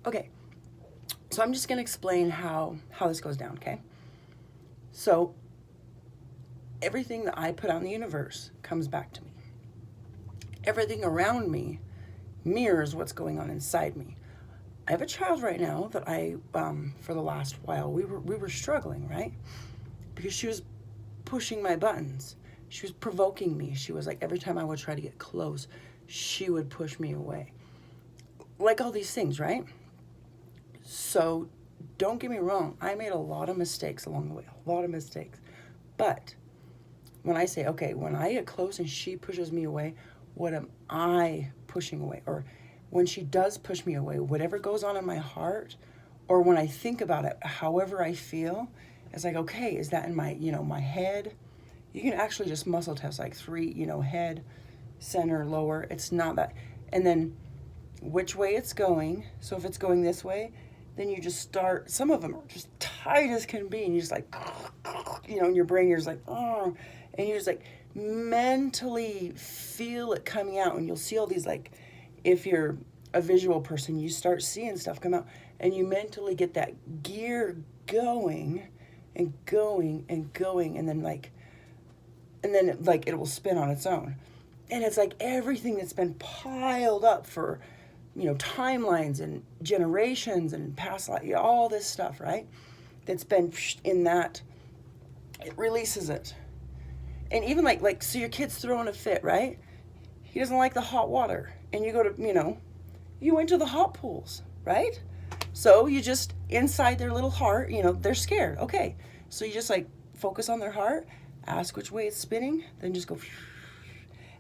Okay, so I'm just going to explain how this goes down, okay? So everything that I put out in the universe comes back to me. Everything around me mirrors what's going on inside me. I have a child right now that for the last while, we were struggling, right? Because she was pushing my buttons. She was provoking me. She was like, every time I would try to get close, she would push me away. Like all these things, right? So don't get me wrong. I made a lot of mistakes along the way, a lot of mistakes. But when I say, okay, when I get close and she pushes me away, what am I pushing away? Or when she does push me away, whatever goes on in my heart, or when I think about it, however I feel, it's like, okay, is that in my, my head? You can actually just muscle test like 3, head, center, lower. It's not that. And then which way it's going. So if it's going this way, then you just start, some of them are just tight as can be, and you just like, in your brain, you're just like, oh, and you just like mentally feel it coming out, and you'll see all these, like, if you're a visual person, you start seeing stuff come out, and you mentally get that gear going and going and going, and then it will spin on its own. And it's like everything that's been piled up for, timelines and generations and past life, all this stuff, right? That's been in that, it releases it. And even so your kid's throwing a fit, right? He doesn't like the hot water. And you go to, you went to the hot pools, right? So you just, inside their little heart, they're scared. Okay. So you just focus on their heart, ask which way it's spinning, then just go,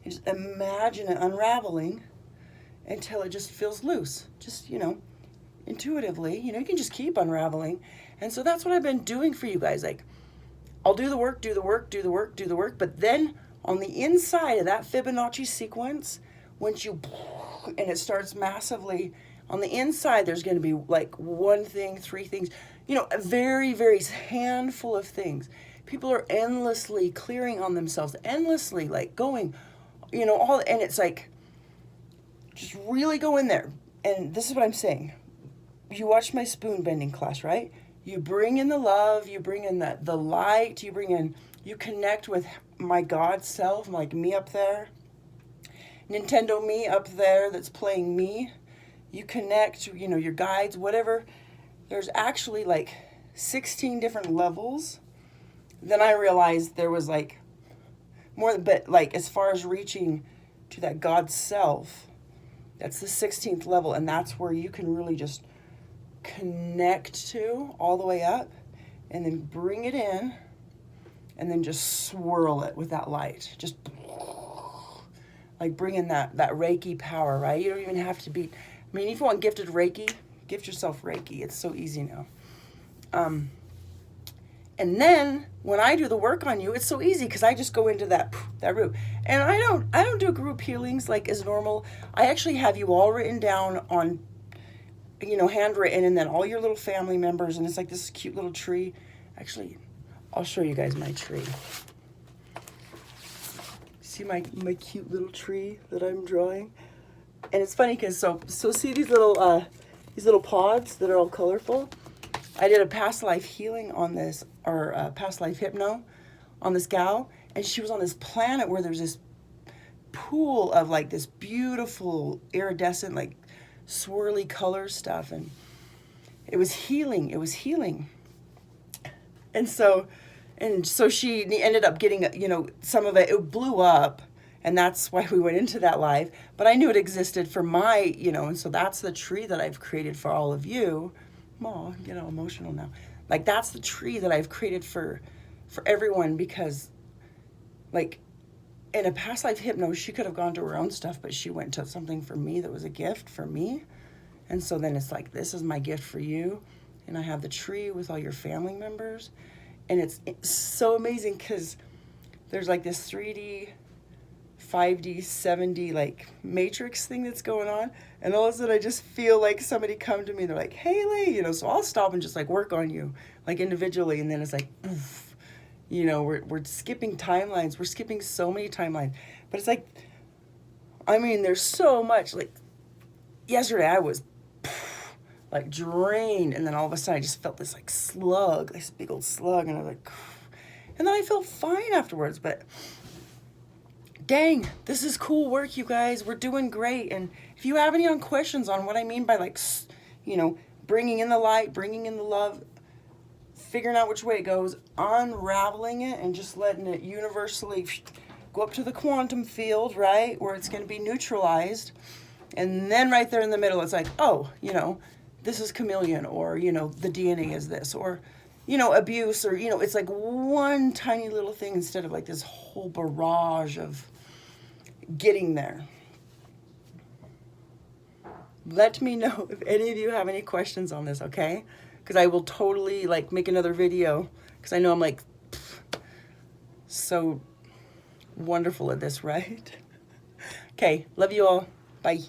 and just imagine it unraveling until it just feels loose. Just, intuitively, you can just keep unraveling. And so that's what I've been doing for you guys. I'll do the work, do the work, do the work, do the work. But then on the inside of that Fibonacci sequence, once you, and it starts massively, on the inside, there's going to be one thing, 3 things, a very, very handful of things. People are endlessly clearing on themselves, endlessly going, all, and it's just really go in there. And this is what I'm saying. You watched my spoon bending class, right? You bring in the love, you bring in the light, you connect with my God self, like me up there, Nintendo me up there that's playing me. You connect, your guides, whatever. There's actually 16 different levels. Then I realized there was more, but as far as reaching to that God self, that's the 16th level, and that's where you can really just connect to all the way up, and then bring it in, and then just swirl it with that light. Just bring in that Reiki power, right? You don't even have to be, if you want gifted Reiki, gift yourself Reiki. It's so easy now. And then when I do the work on you, it's so easy because I just go into that root. And I don't do group healings as normal. I actually have you all written down on, handwritten, and then all your little family members, and it's this cute little tree. Actually, I'll show you guys my tree. See my cute little tree that I'm drawing? And it's funny because so see these little pods that are all colorful? I did a past life healing on this, or past life hypno on this gal, and she was on this planet where there's this pool of this beautiful iridescent swirly color stuff, and it was healing. And so she ended up getting some of it blew up, and that's why we went into that live. But I knew it existed for my, and so that's the tree that I've created for all of you. Oh, I'm getting all emotional now. That's the tree that I've created for everyone, because in a past life hypno, she could have gone to her own stuff, but she went to something for me that was a gift for me. And so then it's this is my gift for you. And I have the tree with all your family members. And it's so amazing because there's this 3D, 5D, 7D matrix thing that's going on. And all of a sudden I just feel somebody come to me. They're like, hey, Lee, so I'll stop and just work on you individually. And then it's poof. We're skipping timelines. We're skipping so many timelines. But it's there's so much. Yesterday I was like drained, and then all of a sudden I just felt this like slug, this big old slug, and I was like, and then I felt fine afterwards. But dang, this is cool work, you guys. We're doing great. And if you have any questions on what I mean by, like, you know, bringing in the light, bringing in the love, figuring out which way it goes, unraveling it, and just letting it universally go up to the quantum field, right, where it's going to be neutralized. And then right there in the middle, it's like, oh, you know, this is chameleon, or, you know, the DNA is this, or, you know, abuse, or, you know, it's like one tiny little thing instead of like this whole barrage of getting there. Let me know if any of you have any questions on this, okay? Because I will totally, like, make another video, because I know I'm, like, so wonderful at this, right? Okay, love you all. Bye.